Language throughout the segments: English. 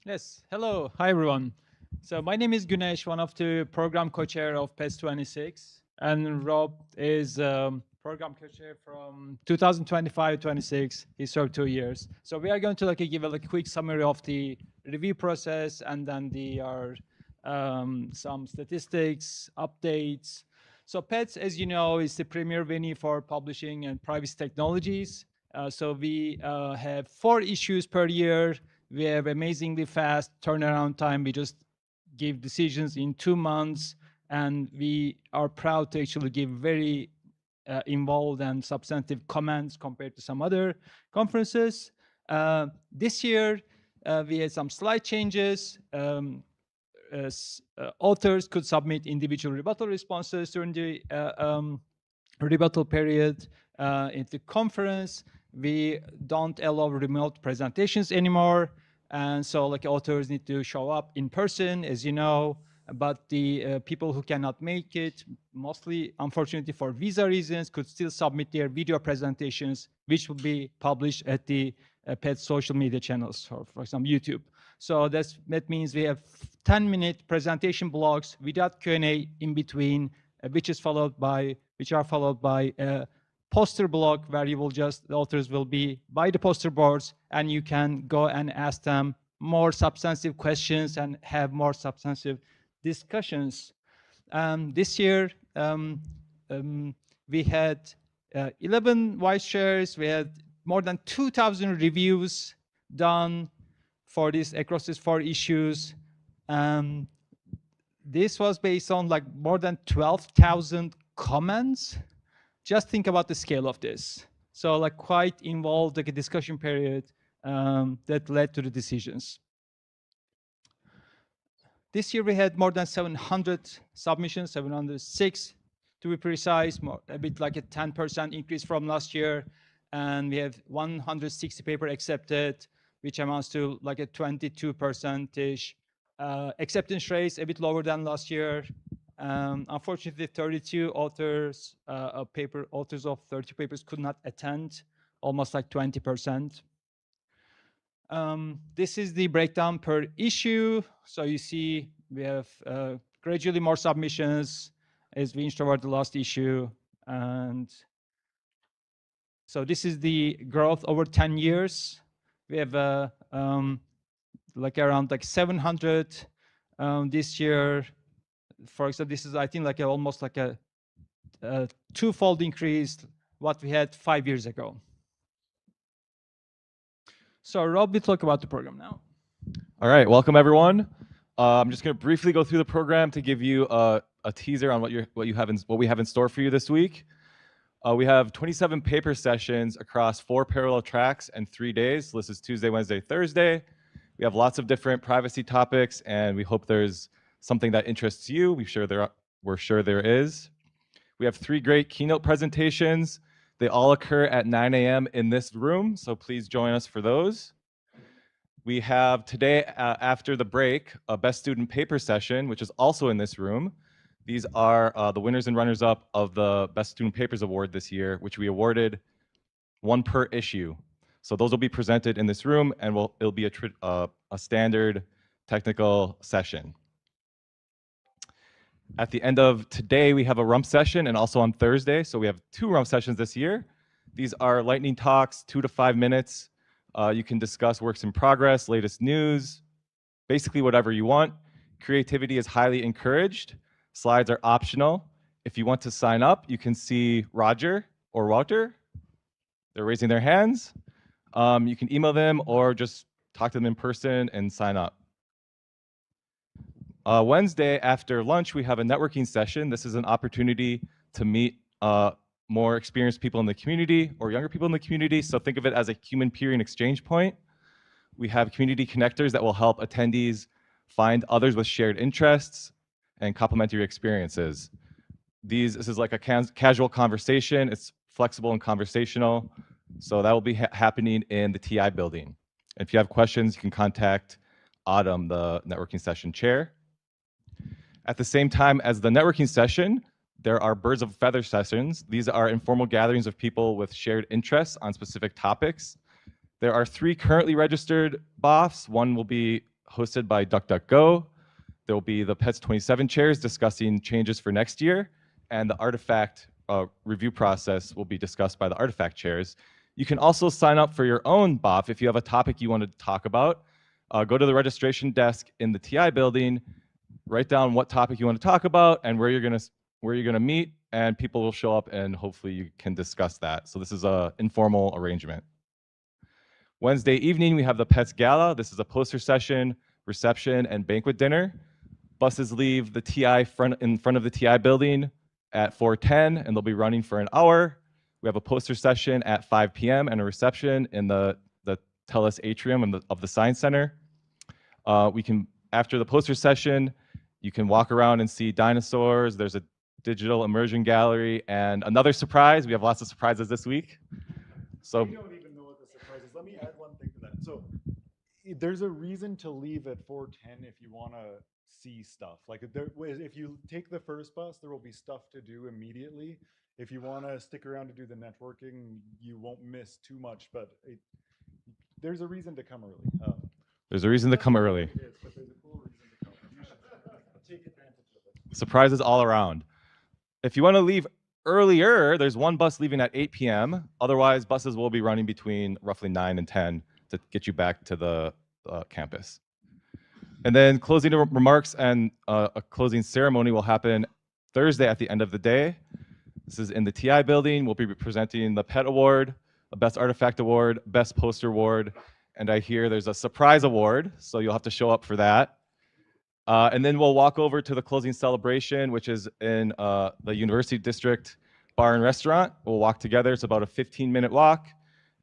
Yes, hello. Hi, everyone. So my name is Gunesh, one of the program co-chair of PES 26. And Rob is program co-chair from 2025-26. He served 2 years. So we are going to give a quick summary of the review process and then our some statistics, updates. So PETS, as you know, is the premier venue for publishing and privacy technologies. So we have 4 issues per year. We have amazingly fast turnaround time. We just give decisions in 2 months, and we are proud to actually give very involved and substantive comments compared to some other conferences. This year, we had some slight changes. Authors could submit individual rebuttal responses during the rebuttal period. At the conference, we don't allow remote presentations anymore. And so authors need to show up in person, as you know, but the people who cannot make it, mostly unfortunately for visa reasons, could still submit their video presentations, which will be published at the PET social media channels, or for example, YouTube. So that means we have 10-minute presentation blocks without Q&A in between, which are followed by a poster block where the authors will be by the poster boards, and you can go and ask them more substantive questions and have more substantive discussions. This year, we had 11 vice chairs. We had more than 2,000 reviews done across these 4 issues. This was based on more than 12,000 comments. Just think about the scale of this. So quite involved a discussion period that led to the decisions. This year we had more than 700 submissions, 706 to be precise, a bit like a 10% increase from last year. And we have 160 papers accepted, which amounts to a 22% acceptance rate, a bit lower than last year. Unfortunately, 32 authors of 30 papers could not attend, almost 20%. This is the breakdown per issue. So you see we have gradually more submissions as we inch toward the last issue. And so this is the growth over 10 years. We have around 700 this year. For example, this is, I think, almost a twofold increase what we had 5 years ago. So Rob will talk about the program now. All right, welcome everyone. I'm just going to briefly go through the program to give you a teaser on what we have in store for you this week. We have 27 paper sessions across 4 parallel tracks and 3 days. This is Tuesday, Wednesday, Thursday. We have lots of different privacy topics, and we hope there's something that interests you. We're sure there is. We have 3 great keynote presentations. They all occur at 9 a.m. in this room, so please join us for those. We have today, after the break, a Best Student Paper session, which is also in this room. These are the winners and runners-up of the Best Student Papers Award this year, which we awarded 1 per issue. So those will be presented in this room, and it'll be a standard technical session. At the end of today, we have a rump session, and also on Thursday. So we have 2 rump sessions this year. These are lightning talks, 2 to 5 minutes. You can discuss works in progress, latest news, basically whatever you want. Creativity is highly encouraged. Slides are optional. If you want to sign up, you can see Roger or Walter. They're raising their hands. You can email them or just talk to them in person and sign up. Wednesday after lunch, we have a networking session. This is an opportunity to meet more experienced people in the community or younger people in the community. So think of it as a human peer and exchange point. We have community connectors that will help attendees find others with shared interests and complementary experiences. This is like a casual conversation. It's flexible and conversational. So that will be happening in the TI building. And if you have questions, you can contact Autumn, the networking session chair. At the same time as the networking session, there are birds of a feather sessions. These are informal gatherings of people with shared interests on specific topics. There are 3 currently registered BOFs. One will be hosted by DuckDuckGo. There will be the PETS 27 chairs discussing changes for next year, and the artifact review process will be discussed by the artifact chairs. You can also sign up for your own BOF if you have a topic you want to talk about. Go to the registration desk in the TI building, write down what topic you want to talk about and where you're gonna meet, and people will show up and hopefully you can discuss that. So this is an informal arrangement. Wednesday evening, we have the PETS Gala. This is a poster session, reception, and banquet dinner. Buses leave the TI in front of the TI building at 4:10, and they'll be running for an hour. We have a poster session at 5 p.m. and a reception in the TELUS atrium of the Science Center. After the poster session, you can walk around and see dinosaurs. There's a digital immersion gallery, and another surprise. We have lots of surprises this week. So we don't even know what the surprise is. Let me add one thing to that. So there's a reason to leave at 4:10 if you want to see stuff. Like if you take the first bus, there will be stuff to do immediately. If you want to stick around to do the networking, you won't miss too much, but there's a reason to come early. There's a reason to come early. It is, but there's a cool reason to come. You should take advantage of it. Surprises all around. If you want to leave earlier, there's one bus leaving at 8 p.m. Otherwise, buses will be running between roughly 9 and 10 to get you back to the campus. And then closing remarks and a closing ceremony will happen Thursday at the end of the day. This is in the TI building. We'll be presenting the PET Award, a Best Artifact Award, Best Poster Award, and I hear there's a surprise award, so you'll have to show up for that. And then we'll walk over to the closing celebration, which is in the University District Bar and Restaurant. We'll walk together. It's about a 15-minute walk,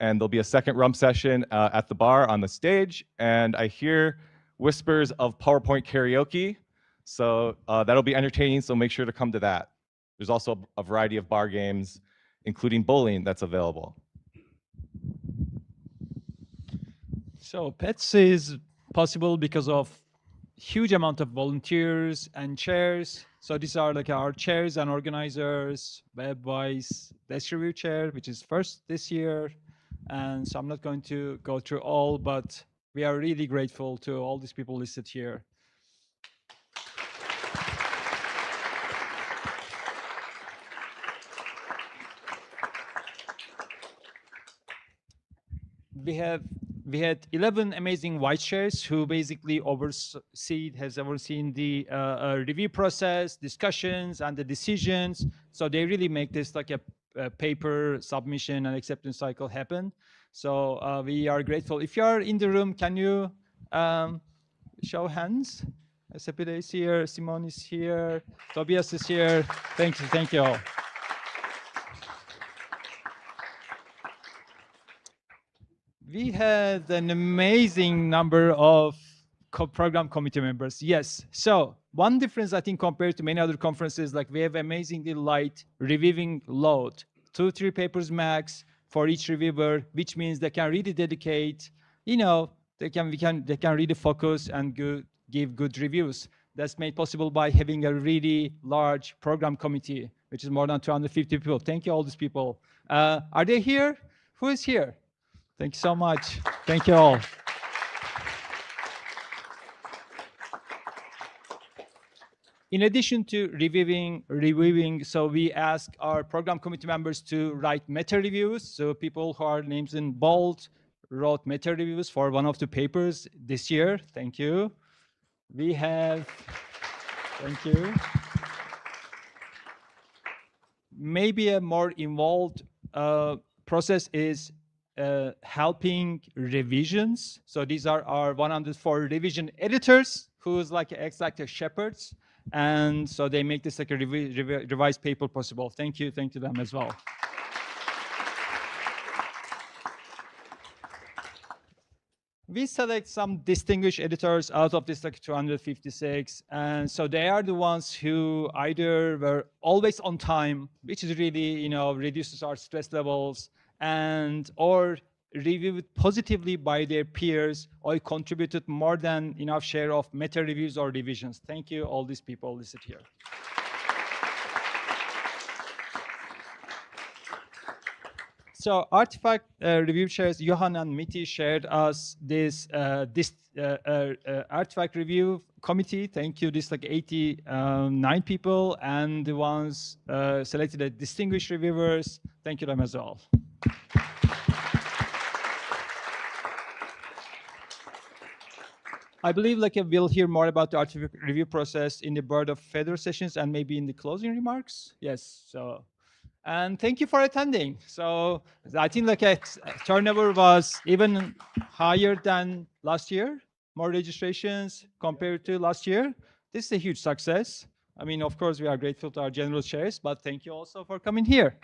and there'll be a second rum session at the bar on the stage. And I hear whispers of PowerPoint karaoke, so that'll be entertaining, so make sure to come to that. There's also a variety of bar games, including bowling, that's available. So PETS is possible because of huge amount of volunteers and chairs. So these are like our chairs and organizers, WebWise Desk Review Chair, which is first this year. And so I'm not going to go through all, but we are really grateful to all these people listed here. We had 11 amazing white chairs who basically has overseen the review process, discussions, and the decisions. So they really make this like a paper submission and acceptance cycle happen. So we are grateful. If you are in the room, can you show hands? Sepide is here, Simone is here, Tobias is here. Thank you all. We had an amazing number of program committee members. Yes. So one difference, I think, compared to many other conferences, like we have amazingly light reviewing load, 2-3 papers max for each reviewer, which means they can really dedicate, they can really focus and give good reviews. That's made possible by having a really large program committee, which is more than 250 people. Thank you, all these people. Are they here? Who is here? Thank you so much. Thank you all. In addition to reviewing, so we ask our program committee members to write meta reviews. So people who are names in bold wrote meta reviews for one of the papers this year. Thank you. We have, thank you. Maybe a more involved process is helping revisions. So these are our 104 revision editors who's acts like the shepherds. And so they make this like a revised paper possible. Thank you to them as well. We select some distinguished editors out of this 256. And so they are the ones who either were always on time, which is really, reduces our stress levels, or reviewed positively by their peers, or contributed more than enough share of meta reviews or revisions. Thank you, all these people listed here. So artifact review chairs, Johan and Miti shared us this artifact review committee. Thank you. This like 89 people, and the ones selected as distinguished reviewers. Thank you them as well. I believe like we'll hear more about the artifact review process in the Board of Federal sessions and maybe in the closing remarks. Yes. So. And thank you for attending. So I think like turnover was even higher than last year, more registrations compared to last year. This is a huge success. I mean, of course, we are grateful to our general chairs, but thank you also for coming here.